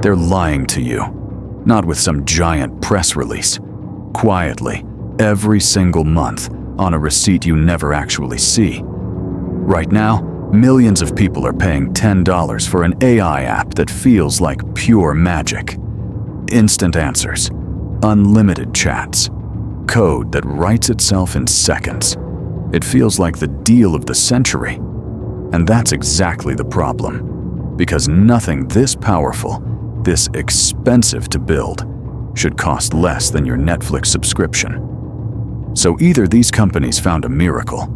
They're lying to you, not with some giant press release. Quietly, every single month, on a receipt you never actually see. Right now, millions of people are paying $10 for an AI app that feels like pure magic. Instant answers, unlimited chats, code that writes itself in seconds. It feels like the deal of the century. And that's exactly the problem. Because nothing this powerful, this expensive to build, should cost less than your Netflix subscription. So either these companies found a miracle,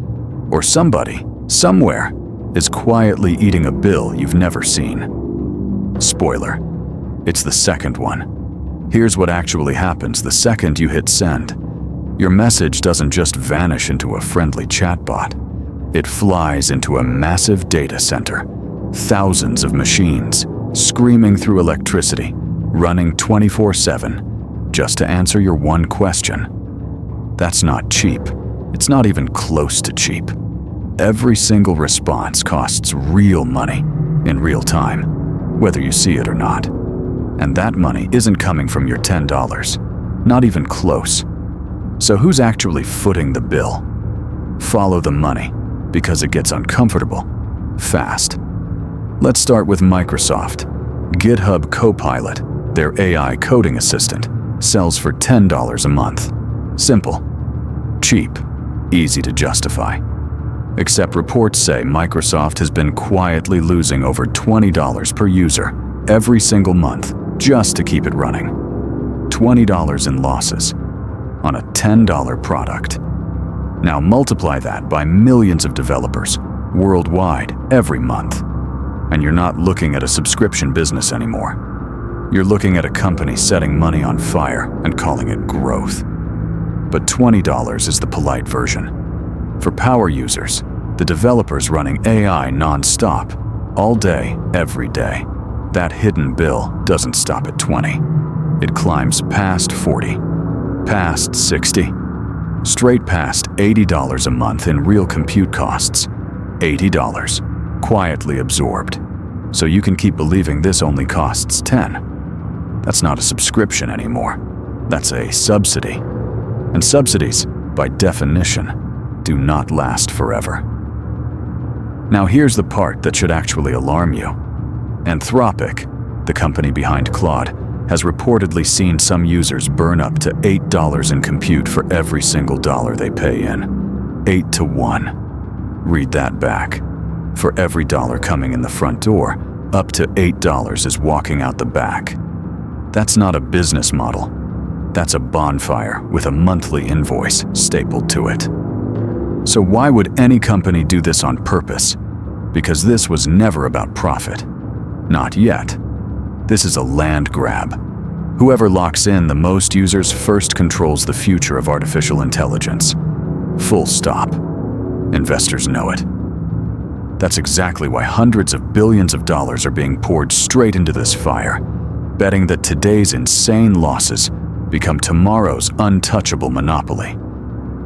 or somebody, somewhere, is quietly eating a bill you've never seen. Spoiler, it's the second one. Here's what actually happens the second you hit send. Your message doesn't just vanish into a friendly chatbot. It flies into a massive data center. Thousands of machines, screaming through electricity, running 24/7, just to answer your one question. That's not cheap. It's not even close to cheap. Every single response costs real money, in real time, whether you see it or not. And that money isn't coming from your $10, not even close. So who's actually footing the bill? Follow the money, because it gets uncomfortable, fast. Let's start with Microsoft. GitHub Copilot, their AI coding assistant, sells for $10 a month. Simple, cheap, easy to justify. Except reports say Microsoft has been quietly losing over $20 per user every single month just to keep it running. $20 in losses on a $10 product. Now multiply that by millions of developers worldwide every month. And you're not looking at a subscription business anymore. You're looking at a company setting money on fire and calling it growth. But $20 is the polite version. For power users, the developers running AI non-stop, all day, every day, that hidden bill doesn't stop at 20. It climbs past 40, past 60, straight past $80 a month in real compute costs. $80, quietly absorbed. So you can keep believing this only costs 10. That's not a subscription anymore. That's a subsidy. And subsidies, by definition, do not last forever. Now here's the part that should actually alarm you. Anthropic, the company behind Claude, has reportedly seen some users burn up to $8 in compute for every single dollar they pay in. 8 to 1. Read that back. For every dollar coming in the front door, up to $8 is walking out the back. That's not a business model. That's a bonfire with a monthly invoice stapled to it. So why would any company do this on purpose? Because this was never about profit. Not yet. This is a land grab. Whoever locks in the most users first controls the future of artificial intelligence. Full stop. Investors know it. That's exactly why hundreds of billions of dollars are being poured straight into this fire, betting that today's insane losses become tomorrow's untouchable monopoly.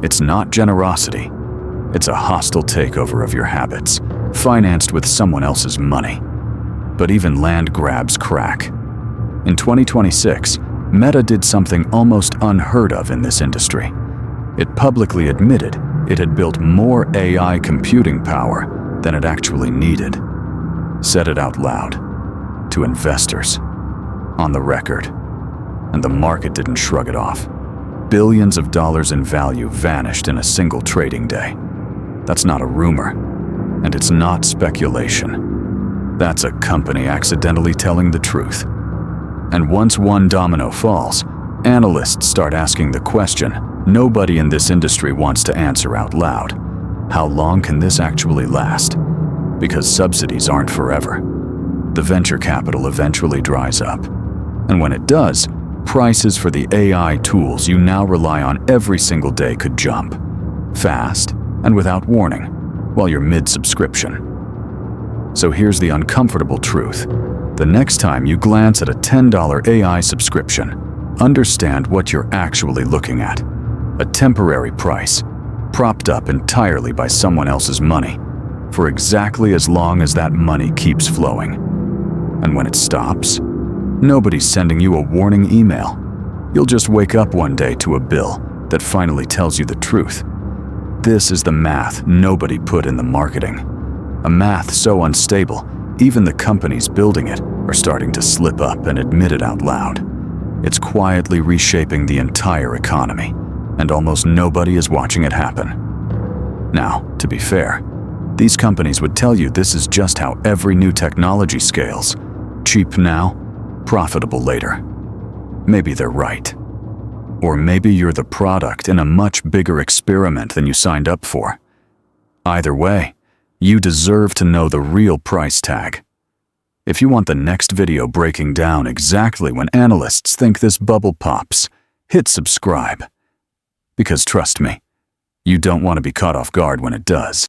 It's not generosity. It's a hostile takeover of your habits, financed with someone else's money. But even land grabs crack. In 2026, Meta did something almost unheard of in this industry. It publicly admitted it had built more AI computing power than it actually needed. Said it out loud, to investors, on the record. And the market didn't shrug it off. Billions of dollars in value vanished in a single trading day. That's not a rumor, and it's not speculation. That's a company accidentally telling the truth. And once one domino falls, analysts start asking the question nobody in this industry wants to answer out loud. How long can this actually last? Because subsidies aren't forever. The venture capital eventually dries up. And when it does, prices for the AI tools you now rely on every single day could jump. Fast and without warning, while you're mid-subscription. So here's the uncomfortable truth. The next time you glance at a $10 AI subscription, understand what you're actually looking at. A temporary price, propped up entirely by someone else's money, for exactly as long as that money keeps flowing. And when it stops, Nobody's sending you a warning email. You'll just wake up one day to a bill that finally tells you the truth. This is the math nobody put in the marketing. A math so unstable, even the companies building it are starting to slip up and admit it out loud. It's quietly reshaping the entire economy, and almost nobody is watching it happen. Now, to be fair, these companies would tell you this is just how every new technology scales. Cheap now, profitable later. Maybe they're right. Or maybe you're the product in a much bigger experiment than you signed up for. Either way, you deserve to know the real price tag. If you want the next video breaking down exactly when analysts think this bubble pops, hit subscribe. Because trust me, you don't want to be caught off guard when it does.